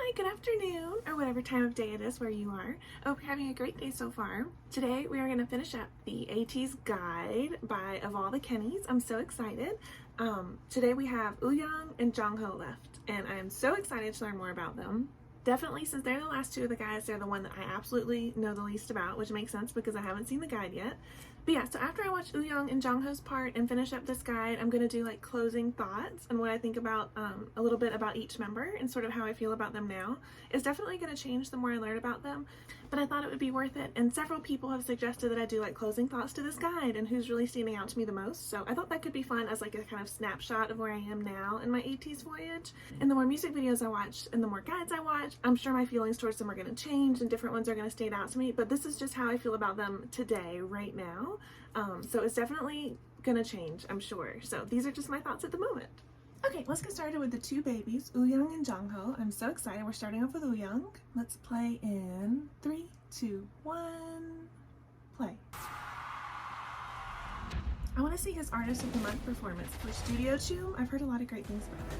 Hi, good afternoon, or whatever time of day it is where you are. I hope you're having a great day so far. Today we are going to finish up the ATEEZ guide by Of All the Kennys. I'm so excited. Today we have Wooyoung and Jongho left, and I am so excited to learn more about them. Definitely, since they're the last two of the guys, they're the one that I absolutely know the least about, which makes sense because I haven't seen the guide yet. But yeah, so after I watch Wooyoung and Jongho's part and finish up this guide, I'm going to do like closing thoughts and what I think about a little bit about each member and sort of how I feel about them now. It's definitely going to change the more I learn about them, but I thought it would be worth it, and several people have suggested that I do like closing thoughts to this guide and who's really standing out to me the most, so I thought that could be fun as like a kind of snapshot of where I am now in my ATEEZ voyage. And the more music videos I watch and the more guides I watch, I'm sure my feelings towards them are going to change and different ones are going to stand out to me, but this is just how I feel about them today, right now. So it's definitely gonna change, I'm sure. So these are just my thoughts at the moment. Okay, let's get started with the two babies, Wooyoung and Jongho. I'm so excited. We're starting off with Wooyoung. Let's play in 3, 2, 1, play. I want to see his Artist of the Month performance for Studio Choom. I've heard a lot of great things about it.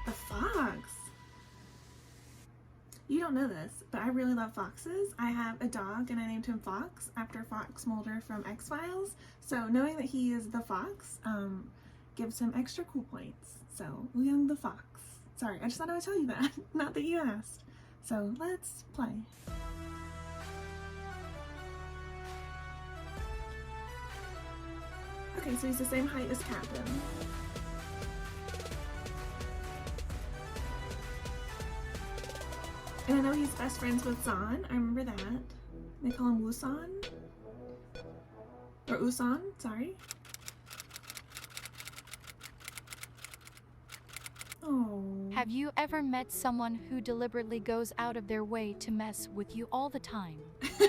The fox! You don't know this, but I really love foxes. I have a dog and I named him Fox after Fox Mulder from X-Files. So knowing that he is the fox gives him extra cool points. So Wooyoung the fox. Sorry, I just thought I would tell you that. Not that you asked. So let's play. Okay, so he's the same height as Captain. And I know he's best friends with San. I remember that. They call him Woosan. Or Usan, sorry. Oh. Have you ever met someone who deliberately goes out of their way to mess with you all the time?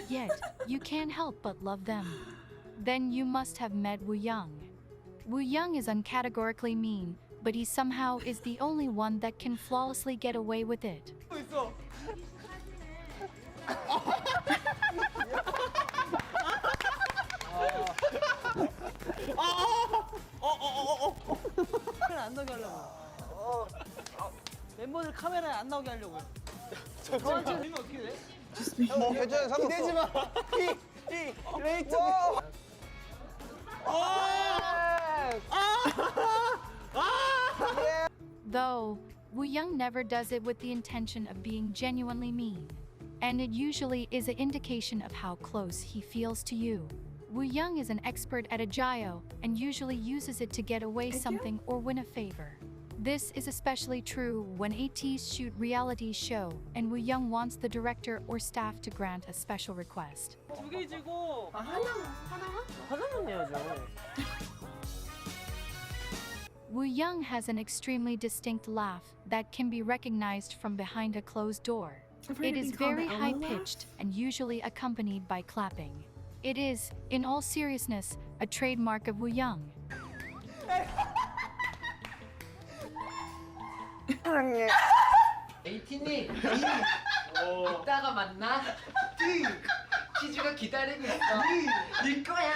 Yet, you can't help but love them. Then you must have met Wooyoung. Wooyoung is uncategorically mean, but he somehow is the only one that can flawlessly get away with it. 안 나오게 하려고. 멤버들 카메라에 안 나오게 하려고요. 저한테 되면 어떻게 돼? 괜찮아, 상관없어. 마. 레이트. Though, Wooyoung never does it with the intention of being genuinely mean. And it usually is an indication of how close he feels to you. Wooyoung is an expert at agio and usually uses it to get away something or win a favor. This is especially true when ATEEZ shoot reality show and Wooyoung wants the director or staff to grant a special request. 두 개 주고 하나만 내야죠. Wooyoung has an extremely distinct laugh that can be recognized from behind a closed door. It is very high-pitched and usually accompanied by clapping. It is, in all seriousness, a trademark of Wooyoung. 에이티님, 이따가 만나. 키즈가 기다리고 있어. 네 거야.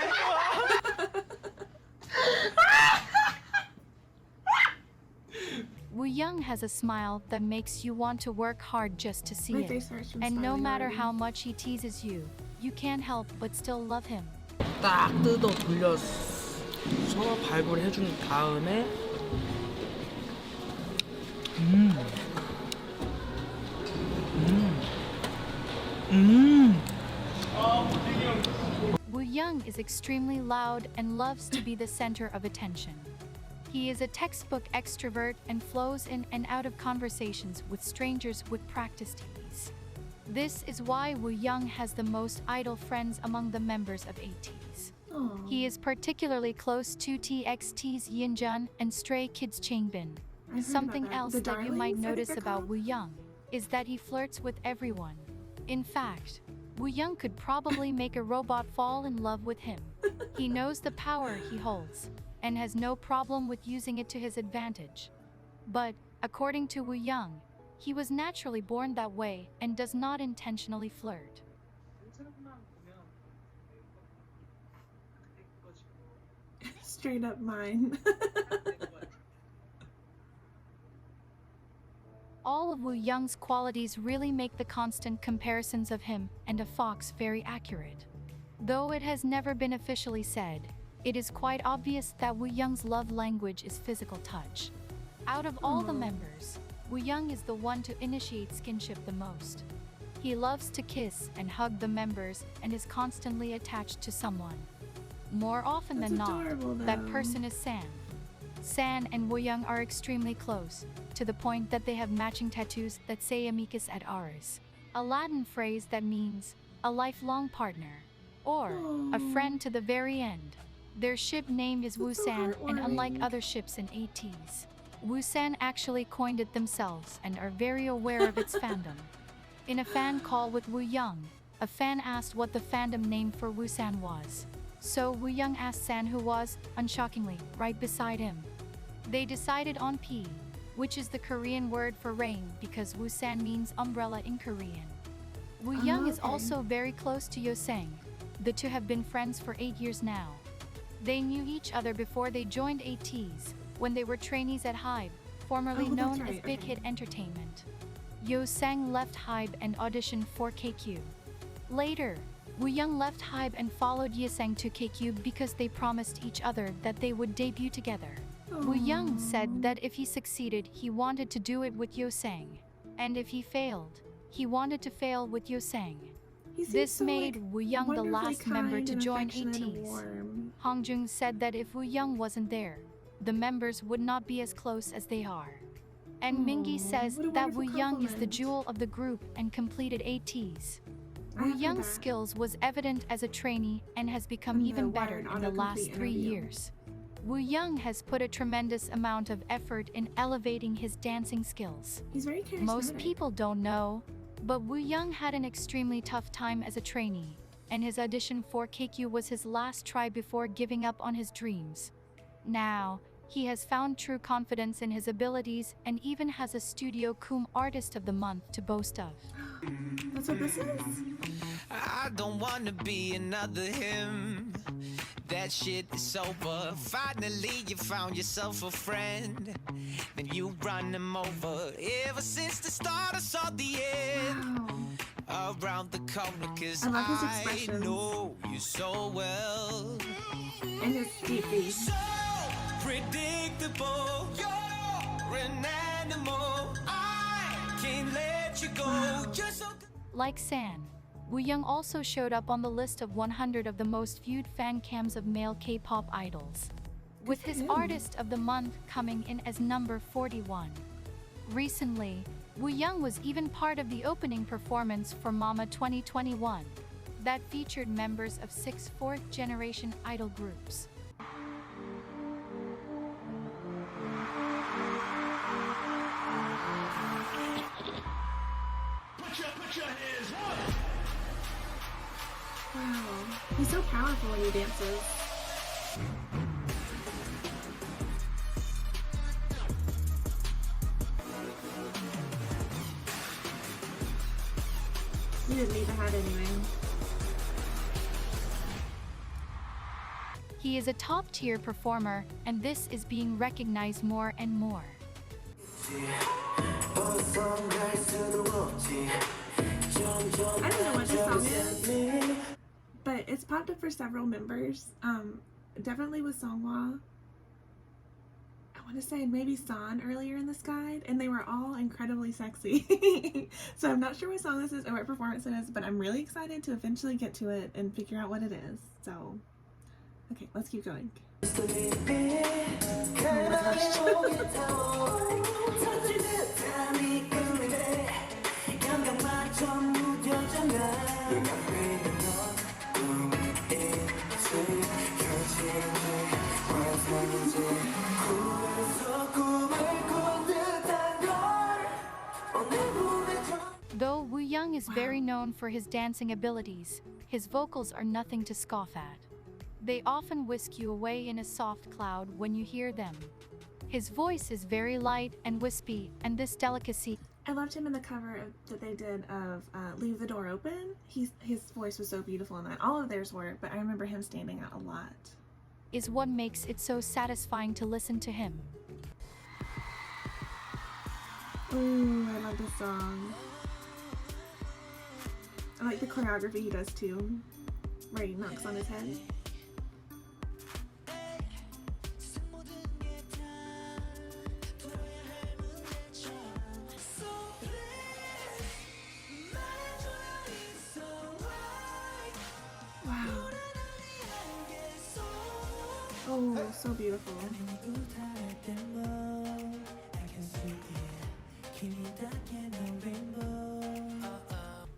Wooyoung has a smile that makes you want to work hard just to see it. And no matter how much he teases you, you can't help but still love him. 딱 뜯어 돌려서 발굴 해준 다음에 Wooyoung is extremely loud and loves to be the center of attention. He is a textbook extrovert and flows in and out of conversations with strangers with practiced ease. This is why Wooyoung has the most idol friends among the members of ATEEZ. Aww. He is particularly close to TXT's Yinjun and Stray Kids Changbin. Something else that you might notice about Wooyoung is that he flirts with everyone. In fact, Wooyoung could probably make a robot fall in love with him. He knows the power he holds and has no problem with using it to his advantage. But, according to Wooyoung, he was naturally born that way and does not intentionally flirt. Straight up mine. All of Wooyoung's qualities really make the constant comparisons of him and a fox very accurate. Though it has never been officially said, it is quite obvious that Wooyoung's love language is physical touch. Out of all the members, Wooyoung is the one to initiate skinship the most. He loves to kiss and hug the members and is constantly attached to someone. More often than not, that person is San. San and Wooyoung are extremely close, to the point that they have matching tattoos that say amicus ad auris, a Latin phrase that means a lifelong partner, or a friend to the very end. Their ship name is Woosan, and unlike other ships in ATEEZ, Woosan actually coined it themselves and are very aware of its fandom. In a fan call with Wooyoung, a fan asked what the fandom name for Woosan was. So Wooyoung asked San who was, unshockingly, right beside him. They decided on P, which is the Korean word for rain because Woosan means umbrella in Korean. Wooyoung is also very close to Yoseng. The two have been friends for 8 years now. They knew each other before they joined ATEEZ, when they were trainees at HYBE, formerly known as Big Hit Entertainment. Yoseng left HYBE and auditioned for KQ. Later, Wooyoung left HYBE and followed Yeseng to KQ because they promised each other that they would debut together. Wooyoung said that if he succeeded, he wanted to do it with Yoseng, and if he failed, he wanted to fail with Yoseng. This made Wooyoung the last member to join ATEEZ. Hongjung said that if Wooyoung wasn't there, the members would not be as close as they are. And Mingi says that Wooyoung is the jewel of the group and completed ATEEZ. Wooyoung's skills was evident as a trainee and has become even better in the last 3 years. Wooyoung has put a tremendous amount of effort in elevating his dancing skills. He's very charismatic. Most people don't know, but Wooyoung had an extremely tough time as a trainee, and his audition for KQ was his last try before giving up on his dreams. Now, he has found true confidence in his abilities and even has a Studio Coom Artist of the Month to boast of. That's what this is? I don't wanna be another him. That shit is over. Finally you found yourself a friend. Then you run him over. Ever since the start I saw the end. Around the corner, cause I know you so well. And his deep beat. So predictable. You're an animal. I can't let you go. You're so Like San, Wooyoung also showed up on the list of 100 of the most viewed fan cams of male K-pop idols, with his Artist of the Month coming in as number 41. Recently, Wooyoung was even part of the opening performance for Mama 2021, that featured members of 6 fourth-generation idol groups. Wow. He's so powerful when he dances. You didn't need the hat anyway. He is a top-tier performer, and this is being recognized more and more. I don't know what this song is, but it's popped up for several members. Definitely with Songhwa. I want to say maybe San earlier in this guide, and they were all incredibly sexy. So I'm not sure what song this is or what performance it is, but I'm really excited to eventually get to it and figure out what it is. So, okay, let's keep going. Though Wooyoung is very known for his dancing abilities, his vocals are nothing to scoff at. They often whisk you away in a soft cloud when you hear them. His voice is very light and wispy, and this delicacy I loved him in the cover that they did of Leave the Door Open. His voice was so beautiful in that. All of theirs were, but I remember him standing out a lot. is what makes it so satisfying to listen to him. Ooh, I love this song. I like the choreography he does too, where he knocks on his head. Wow. Oh, so beautiful.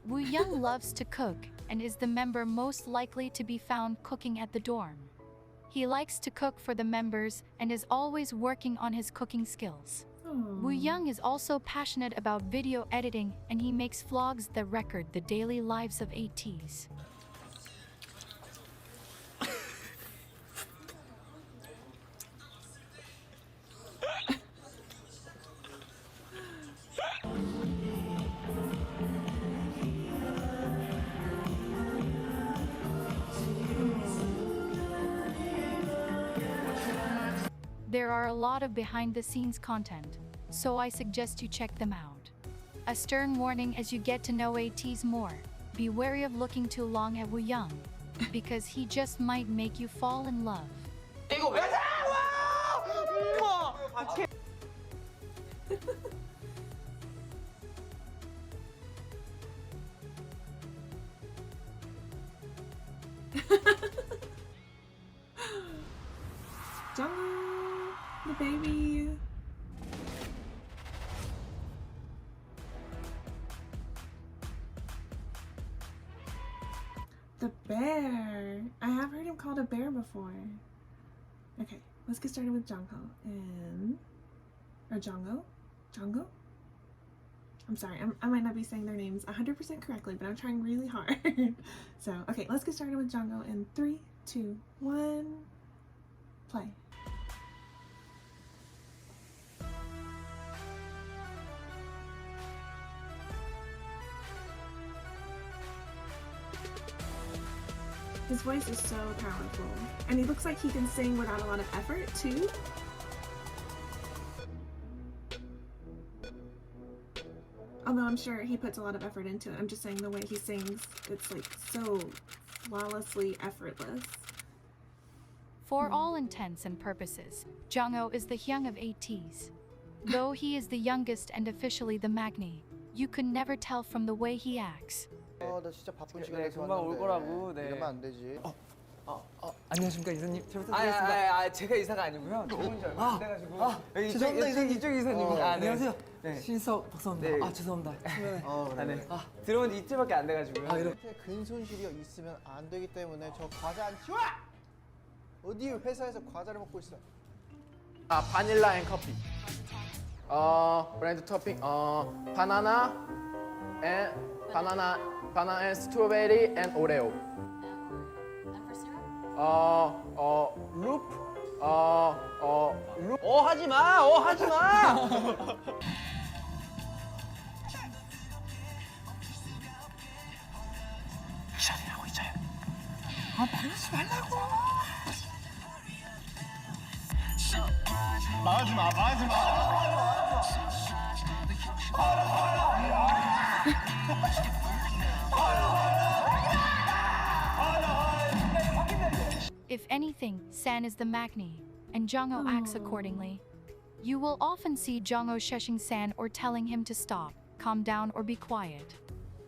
Wooyoung loves to cook and is the member most likely to be found cooking at the dorm. He likes to cook for the members and is always working on his cooking skills. Wooyoung is also passionate about video editing and he makes vlogs that record the daily lives of ATEEZ. There are a lot of behind-the-scenes content, so I suggest you check them out. A stern warning as you get to know ATEEZ more, be wary of looking too long at Wooyoung, because he just might make you fall in love. 이거 왜? 우와! Jongho, the baby. The bear. I have heard him called a bear before. Okay, let's get started with Jongho or Jongho? Jongho? I'm sorry, I might not be saying their names 100% correctly, but I'm trying really hard. So, okay, let's get started with Jongho in 3, 2, 1, play. His voice is so powerful, and he looks like he can sing without a lot of effort, too. Although I'm sure he puts a lot of effort into it. I'm just saying the way he sings, it's like so flawlessly effortless. For all intents and purposes, Jongho is the young of ATEEZ. Though he is the youngest and officially the maknae, you could never tell from the way he acts. 나 진짜 바쁜 시간에 네, 금방 올 거라고. 네. 이러면 안 되지. 안녕하십니까 이사님 잘 아, 부탁드리겠습니다. 제가 이사가 아니고요. 좋은 줄 알고 안 돼가지고. 죄송합니다 이사님. 이쪽 이사님. 네. 네. 안녕하세요. 네. 신석 박사입니다. 네. 아 죄송합니다. 그래. 들어온 지 이틀밖에 안 돼가지고요. 이렇게 근손실이 있으면 안 되기 때문에 저 과자 안 치워! 어디 회사에서 과자를 먹고 있어? 바닐라 앤 커피. 브랜드 토핑. 바나나 앤 스트로베리 앤 오레오. 룹. 하지 마! 하지 마! If anything, San is the maknae, and Jongho acts accordingly. You will often see Jongho shushing San or telling him to stop, calm down, or be quiet.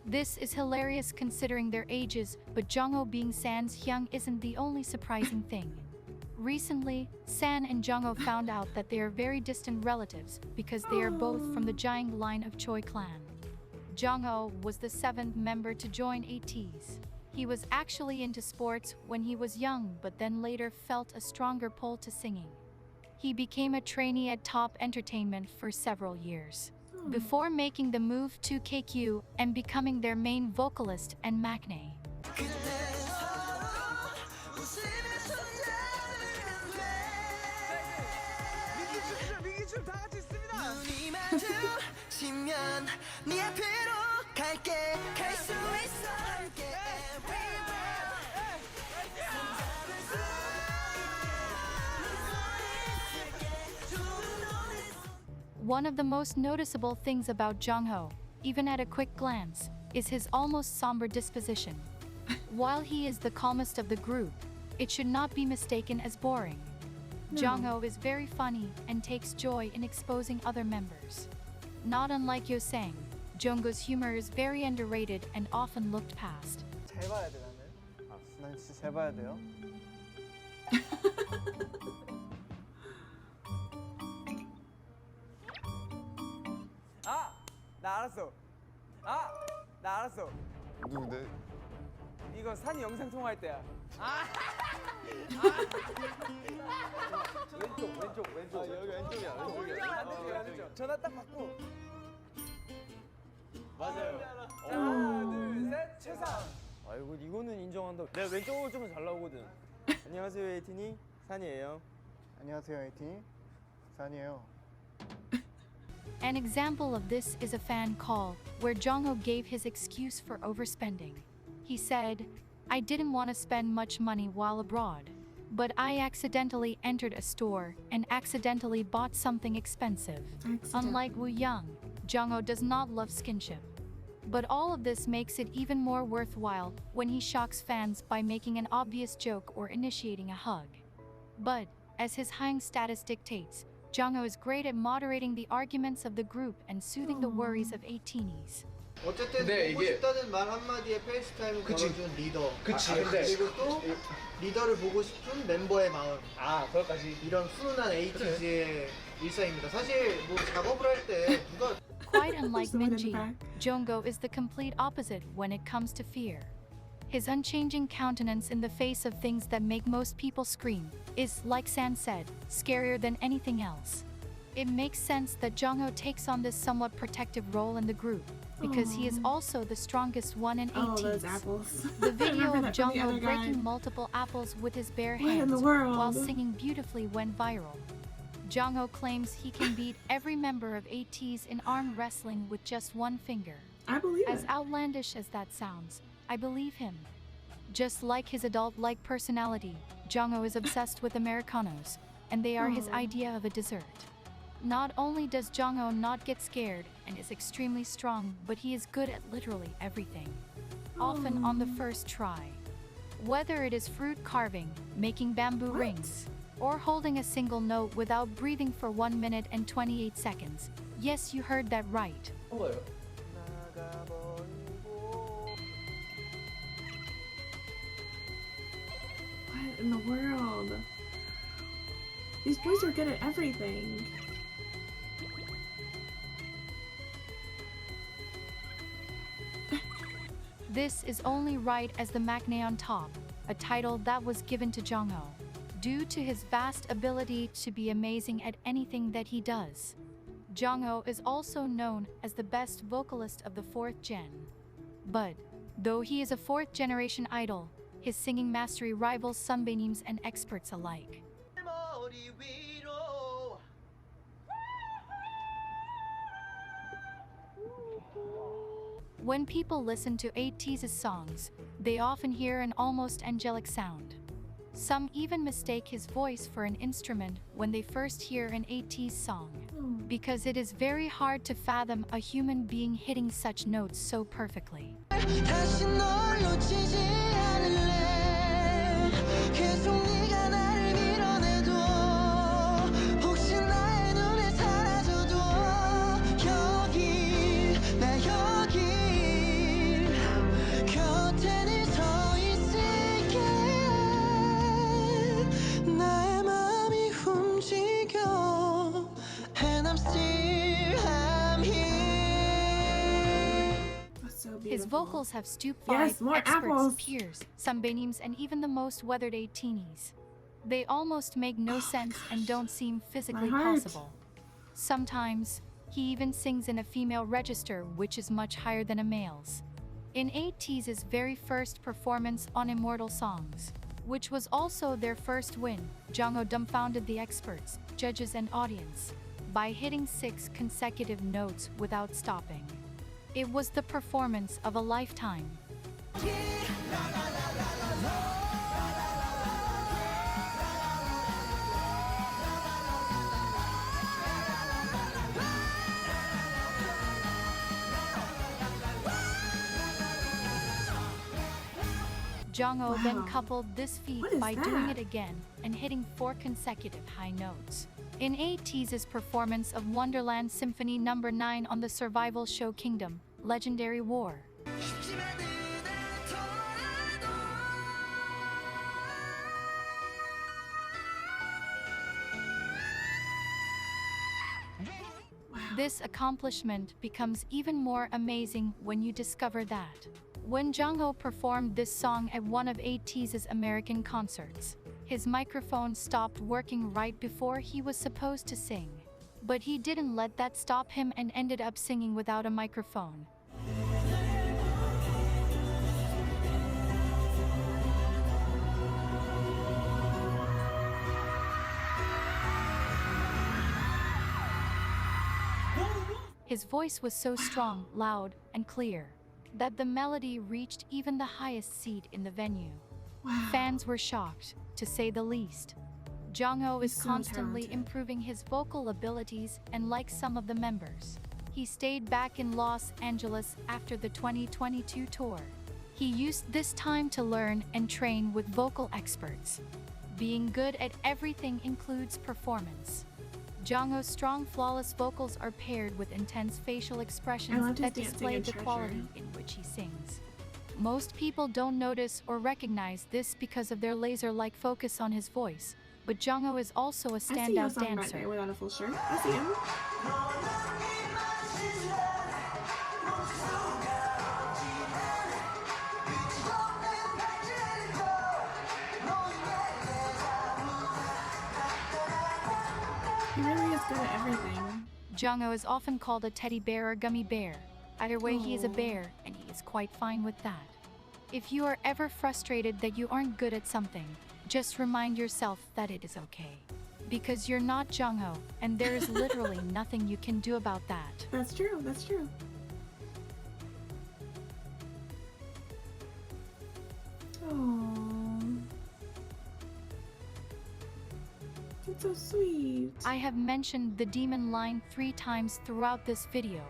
This is hilarious considering their ages, but Jongho being San's young isn't the only surprising thing. Recently, San and Jongho found out that they are very distant relatives because they are both from the Jiang line of Choi clan. Jongho was the 7th member to join ATEEZ. He was actually into sports when he was young, but then later felt a stronger pull to singing. He became a trainee at Top Entertainment for several years, before making the move to KQ and becoming their main vocalist and maknae. One of the most noticeable things about Jongho, even at a quick glance, is his almost somber disposition. While he is the calmest of the group, it should not be mistaken as boring. No. Jongho is very funny and takes joy in exposing other members. Not unlike Yosang, Jongho's humor is very underrated and often looked past. 잘 봐야 돼 나는. 난 진짜 잘 봐야 돼요. 아, 나 알았어. 아, 나 알았어. 누군데? 이거 산이 영상 통화할 때야. 왼쪽. 여기 왼쪽이야. 반대쪽. 전화 딱 받고. 맞아요. 하나, 둘, 셋, 최상. 아이고 이거는 인정한다. 내가 왼쪽으로 좀 잘 나오거든. 안녕하세요 에이틴이 산이에요. 안녕하세요 에이틴이 산이에요. An example of this is a fan call, where Jongho gave his excuse for overspending. He said, "I didn't want to spend much money while abroad, but I accidentally entered a store and accidentally bought something expensive." Unlike Wooyoung, Jongho does not love skinship. But all of this makes it even more worthwhile when he shocks fans by making an obvious joke or initiating a hug. But, as his high status dictates, Jongho is great at moderating the arguments of the group and soothing the worries of ATEEZ. 어쨌든 근데 보고 이게- 싶다는 말 한마디에 페이스타임을 그치. 걸어준 리더. 그치, 근데- 그리고 또 리더를 보고 싶은 멤버의 마음. 그것까지. 이런 훈훈한 에이티즈의 일상입니다. 사실 뭐 작업을 할 때 누가 Quite unlike Someone in the Minji, back. Jongho is the complete opposite when it comes to fear. His unchanging countenance in the face of things that make most people scream is, like San said, scarier than anything else. It makes sense that Jongho takes on this somewhat protective role in the group, because he is also the strongest one in Oh, those ATEEZ. apples. The video Remember of that from the Jongho other guy? breaking multiple apples with his bare What in hands the world? while singing beautifully went viral. Jongho claims he can beat every member of ATEEZ in arm wrestling with just one finger. I believe As it. outlandish as that sounds, I believe him. Just like his adult-like personality, Jongho is obsessed with Americanos, and they are his Aw. idea of a dessert. Not only does Jongho not get scared and is extremely strong, but he is good at literally everything, often on the first try. Whether it is fruit carving, making bamboo What? rings, or holding a single note without breathing for 1 minute and 28 seconds. Yes, you heard that right. 거예요. What in the world? These boys are good at everything. This is only right as the Maknae on top, a title that was given to Jongho, due to his vast ability to be amazing at anything that he does. Jongho is also known as the best vocalist of the 4th gen. But, though he is a 4th generation idol, his singing mastery rivals sunbaeams and experts alike. When people listen to ATEEZ's songs, they often hear an almost angelic sound. Some even mistake his voice for an instrument when they first hear an ATEEZ song, because it is very hard to fathom a human being hitting such notes so perfectly. 다시 널 놓치지 않을래 계속 네가 나를 밀어내도 혹시 나의 눈에 사라져도 여기 나 여기 곁에 늘 서 있을게 나의 맘이 움직여 And I'm still I'm here That's so His beautiful. vocals have stooped Yes, by more experts, apples. peers, sunbaeams, and even the most weathered ATEEZ. They almost make no sense and don't seem physically heart. possible. Sometimes, he even sings in a female register, which is much higher than a male's. In ATEEZ's very first performance on Immortal Songs, which was also their first win, Jongho dumbfounded the experts, judges, and audience by hitting 6 consecutive notes without stopping. It was the performance of a lifetime. Jongho then Wow. coupled this feat What is by doing that? it again and hitting 4 consecutive high notes. In ATEEZ's performance of Wonderland Symphony No. 9 on the survival show Kingdom, Legendary War. This accomplishment becomes even more amazing when you discover that when Jongho performed this song at one of ATEEZ's American concerts, his microphone stopped working right before he was supposed to sing. But he didn't let that stop him and ended up singing without a microphone. His voice was so strong, loud, and clear that the melody reached even the highest seat in the venue. Wow. Fans were shocked, to say the least. Jongho is He's so constantly talented. improving his vocal abilities, and like some of the members, he stayed back in Los Angeles after the 2022 tour. He used this time to learn and train with vocal experts. Being good at everything includes performance. Jongho's strong, flawless vocals are paired with intense facial expressions loved his that dancing display in the Treasure. quality in which he sings. Most people don't notice or recognize this because of their laser-like focus on his voice, but Jongho is also a I see your standout song back dancer. there without a full shirt. I see him. He really is good at everything. Jongho is often called a teddy bear or gummy bear. Either way, he is a Aw. bear, and he is quite fine with that. If you are ever frustrated that you aren't good at something, just remind yourself that it is okay. Because you're not Jongho, and there is literally nothing you can do about that. That's true. That's true. Oh, that's so sweet. I have mentioned the demon line 3 times throughout this video.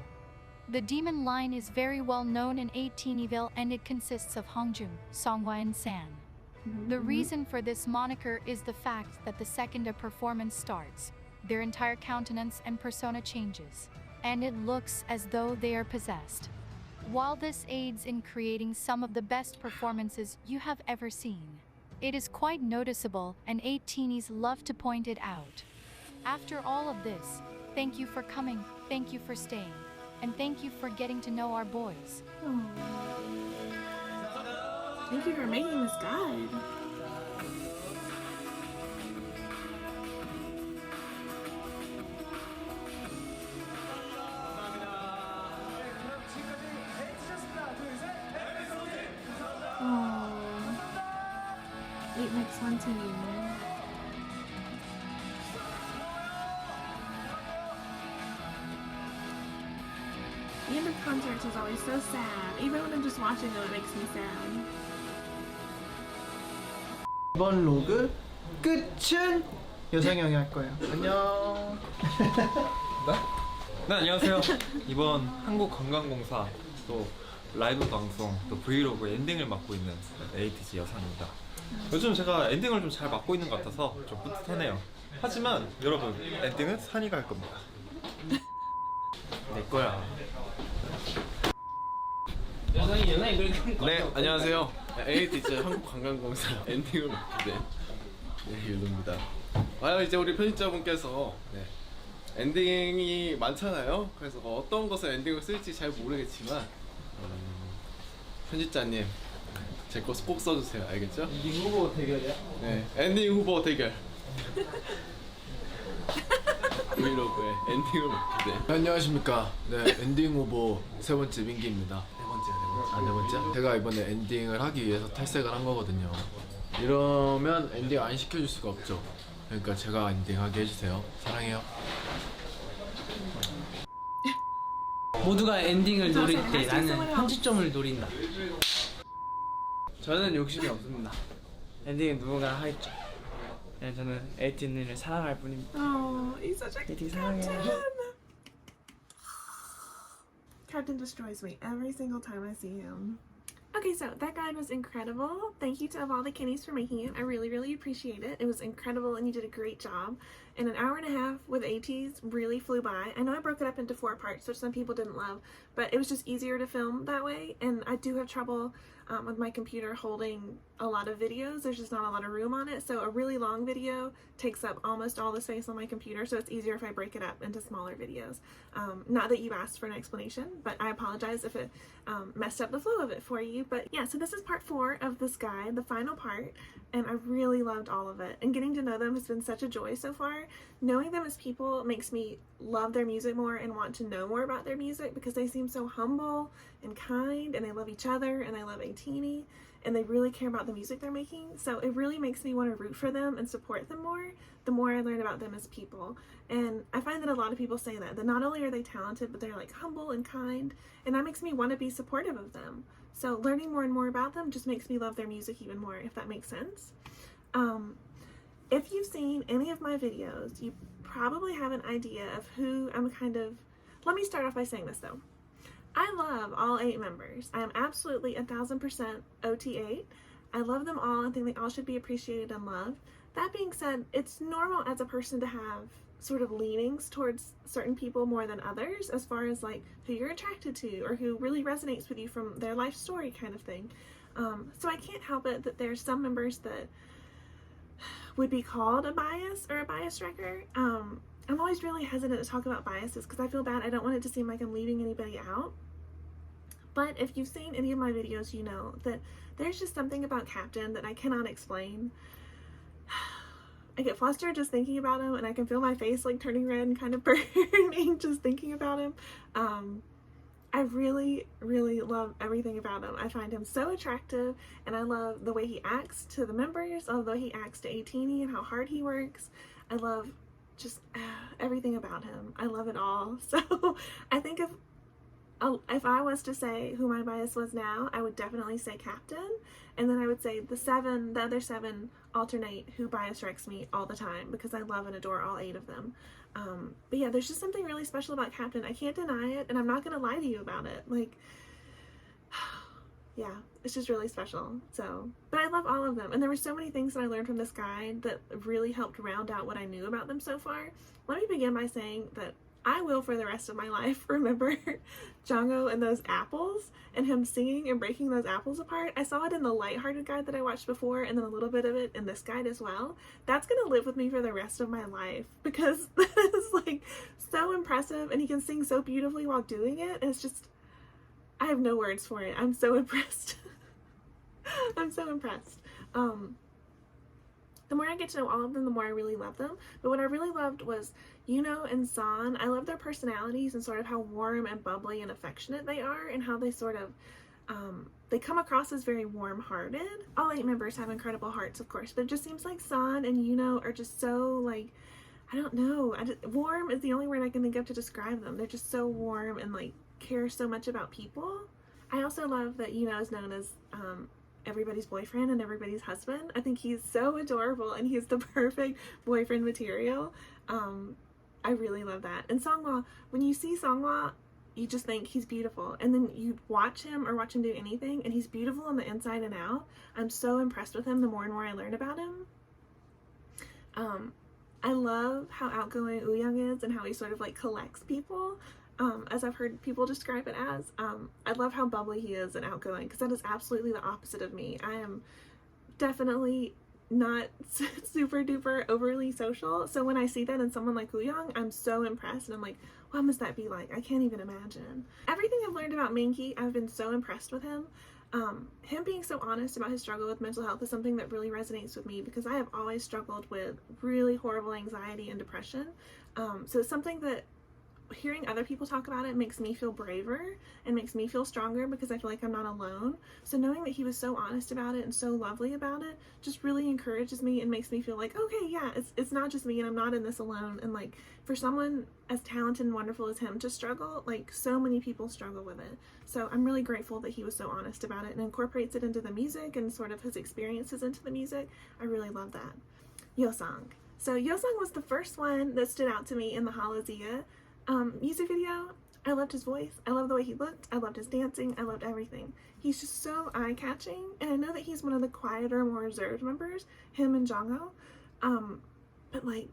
The demon line is very well known in ATEEZ and it consists of Hongjun, Songhwa and San. The reason for this moniker is the fact that the second a performance starts, their entire countenance and persona changes, and it looks as though they are possessed. While this aids in creating some of the best performances you have ever seen, it is quite noticeable and ATEEZ love to point it out. After all of this, thank you for coming, thank you for staying, and thank you for getting to know our boys. Oh. Thank you for making this guide. Oh. 8 makes 1 team. The end of concerts is always so sad. Even when I'm just watching them, it makes me sad. 이번 로그 끝은 여상이 형이 할 거예요. 안녕. 네, 안녕하세요. 이번 한국관광공사 또 라이브 방송 또 브이로그 엔딩을 맡고 있는 에이티즈 여상입니다. 요즘 제가 엔딩을 좀 잘 맡고 있는 것 같아서 좀 뿌듯하네요. 하지만 여러분, 엔딩은 산이가 할 겁니다. 내 거야. 네, 안녕하세요. ATEEZ 한국관광공사 엔딩을 맡게 된 윤호입니다. 이제 우리 편집자분께서 엔딩이 많잖아요. 그래서 어떤 것을 엔딩을 쓸지 잘 모르겠지만 편집자님 제 거 꼭 써주세요. 알겠죠? 엔딩 후보 대결이야? 네, 엔딩 후보 대결. 브이로그에 엔딩을 맡게 된. 안녕하십니까. 네, 엔딩 후보 3번째 민기입니다. 네 번째? 제가 이번에 엔딩을 하기 위해서 탈색을 한 거거든요. 이러면 엔딩 안 시켜줄 수가 없죠. 그러니까 제가 엔딩하게 해주세요. 사랑해요. 모두가 엔딩을 노릴 때 나는 편집점을 노린다. 저는 욕심이 없습니다. 엔딩은 누군가 하겠죠. 네, 저는 에이틴을 사랑할 뿐입니다. Oh, he's such a Kitty captain. 사랑해. Captain destroys me every single time I see him. Okay, so that guide was incredible. Thank you to Of All the Kennies for making it. I really, really appreciate it. It was incredible and you did a great job. And an hour and a half with ATEEZ really flew by. I know I broke it up into 4 parts, which some people didn't love, but it was just easier to film that way. And I do have trouble with my computer holding a lot of videos. There's just not a lot of room on it. So a really long video takes up almost all the space on my computer. So it's easier if I break it up into smaller videos. Not that you asked for an explanation, but I apologize if it messed up the flow of it for you. But yeah, so this is part 4 of this guide, the final part, and I really loved all of it. And getting to know them has been such a joy so far. Knowing them as people makes me love their music more and want to know more about their music because they seem so humble and kind, and they love each other, and they love ATEEZ, and they really care about the music they're making. So it really makes me want to root for them and support them more the more I learn about them as people. And I find that a lot of people say that not only are they talented, but they're like humble and kind, and that makes me want to be supportive of them. So learning more and more about them just makes me love their music even more, if that makes sense. If you've seen any of my videos, you probably have an idea of who I'm let me start off by saying this though. I love all 8 members. I am absolutely 1000% OT8. I love them all and think they all should be appreciated and loved. That being said, it's normal as a person to have sort of leanings towards certain people more than others as far as like who you're attracted to or who really resonates with you from their life story kind of thing. So I can't help it that there's some members that would be called a bias or a bias wrecker. I'm always really hesitant to talk about biases because I feel bad. I don't want it to seem like I'm leaving anybody out. But if you've seen any of my videos, you know that there's just something about Captain that I cannot explain. I get flustered just thinking about him, and I can feel my face like turning red and kind of burning just thinking about him. I really, really love everything about him. I find him so attractive, and I love the way he acts to the members, I love the way he acts to ATEEZ and how hard he works. I love just everything about him. I love it all. So I think if I was to say who my bias was now, I would definitely say Captain, and then I would say the other 7 alternate who bias wrecks me all the time because I love and adore all 8 of them. But yeah, there's just something really special about Captain. I can't deny it, and I'm not gonna lie to you about it. Like, yeah, it's just really special. So, but I love all of them, and there were so many things that I learned from this guide that really helped round out what I knew about them so far. Let me begin by saying that I will for the rest of my life remember Jongho and those apples and him singing and breaking those apples apart. I saw it in the lighthearted guide that I watched before and then a little bit of it in this guide as well. That's gonna live with me for the rest of my life because that is like so impressive, and he can sing so beautifully while doing it. And it's just, I have no words for it. I'm so impressed. I'm so impressed. The more I get to know all of them, the more I really love them. But what I really loved was Yuno and San. I love their personalities and sort of how warm and bubbly and affectionate they are, and how they sort of, they come across as very warm-hearted. All 8 members have incredible hearts, of course, but it just seems like San and Yuno are just so, like, I don't know. Warm is the only word I can think of to describe them. They're just so warm and, like, care so much about people. I also love that Yuno is known as, everybody's boyfriend and everybody's husband. I think he's so adorable and he's the perfect boyfriend material. I really love that. And Songhwa, when you see Songhwa, you just think he's beautiful, and then you watch him or watch him do anything and he's beautiful on the inside and out. I'm so impressed with him the more and more I learn about him. I love how outgoing Wooyoung is and how he sort of like collects people. As I've heard people describe it as. I love how bubbly he is and outgoing, because that is absolutely the opposite of me. I am definitely not super duper overly social, so when I see that in someone like Wooyoung, I'm so impressed, and I'm like, what must that be like? I can't even imagine. Everything I've learned about Minky, I've been so impressed with him. Him being so honest about his struggle with mental health is something that really resonates with me, because I have always struggled with really horrible anxiety and depression. So it's something that hearing other people talk about it makes me feel braver and makes me feel stronger, because I feel like I'm not alone. So knowing that he was so honest about it and so lovely about it just really encourages me and makes me feel like, okay, yeah, it's not just me and I'm not in this alone. And like, for someone as talented and wonderful as him to struggle, like so many people struggle with it. So I'm really grateful that he was so honest about it and incorporates it into the music and sort of his experiences into the music. I really love that. Yeosang. So Yeosang was the first one that stood out to me in the Halazia music video. I loved his voice. I loved the way he looked. I loved his dancing. I loved everything. He's just so eye-catching, and I know that he's one of the quieter, more reserved members, him and Jongho. But like,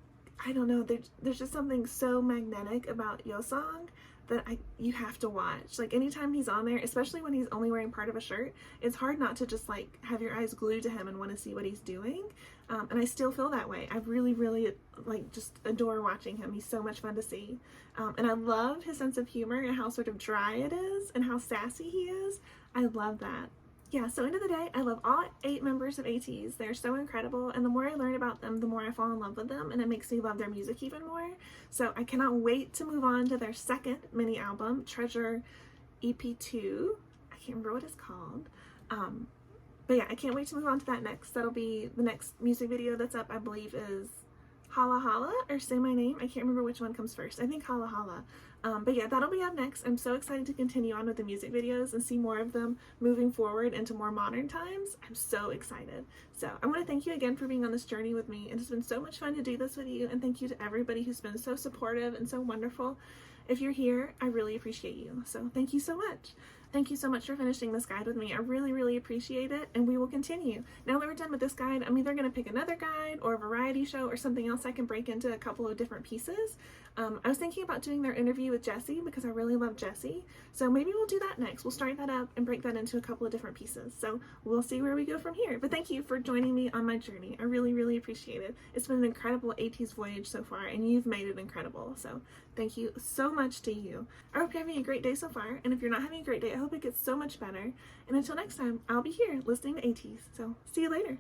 I don't know, there's just something so magnetic about Yosong that you have to watch. Like, anytime he's on there, especially when he's only wearing part of a shirt, it's hard not to just like have your eyes glued to him and want to see what he's doing. And I still feel that way. I really, really like just adore watching him. He's so much fun to see. And I love his sense of humor and how sort of dry it is and how sassy he is. I love that. Yeah, so end of the day, I love all 8 members of ATEEZ. They're so incredible, and the more I learn about them, the more I fall in love with them, and it makes me love their music even more. So I cannot wait to move on to their second mini album, Treasure EP2. I can't remember what it's called. But yeah, I can't wait to move on to that next. That'll be the next music video that's up, I believe, is Hala Hala or Say My Name. I can't remember which one comes first. I think Hala Hala. But yeah, that'll be up next. I'm so excited to continue on with the music videos and see more of them moving forward into more modern times. I'm so excited. So I want to thank you again for being on this journey with me. It has been so much fun to do this with you, and thank you to everybody who's been so supportive and so wonderful. If you're here, I really appreciate you. So thank you so much. Thank you so much for finishing this guide with me. I really, really appreciate it, and we will continue. Now that we're done with this guide, I'm either going to pick another guide or a variety show or something else I can break into a couple of different pieces. I was thinking about doing their interview with Jessie because I really love Jessie. So maybe we'll do that next. We'll start that up and break that into a couple of different pieces. So we'll see where we go from here. But thank you for joining me on my journey. I really, really appreciate it. It's been an incredible ATEEZ voyage so far, and you've made it incredible. So thank you so much to you. I hope you're having a great day so far. And if you're not having a great day, I hope it gets so much better. And until next time, I'll be here listening to ATEEZ. So see you later.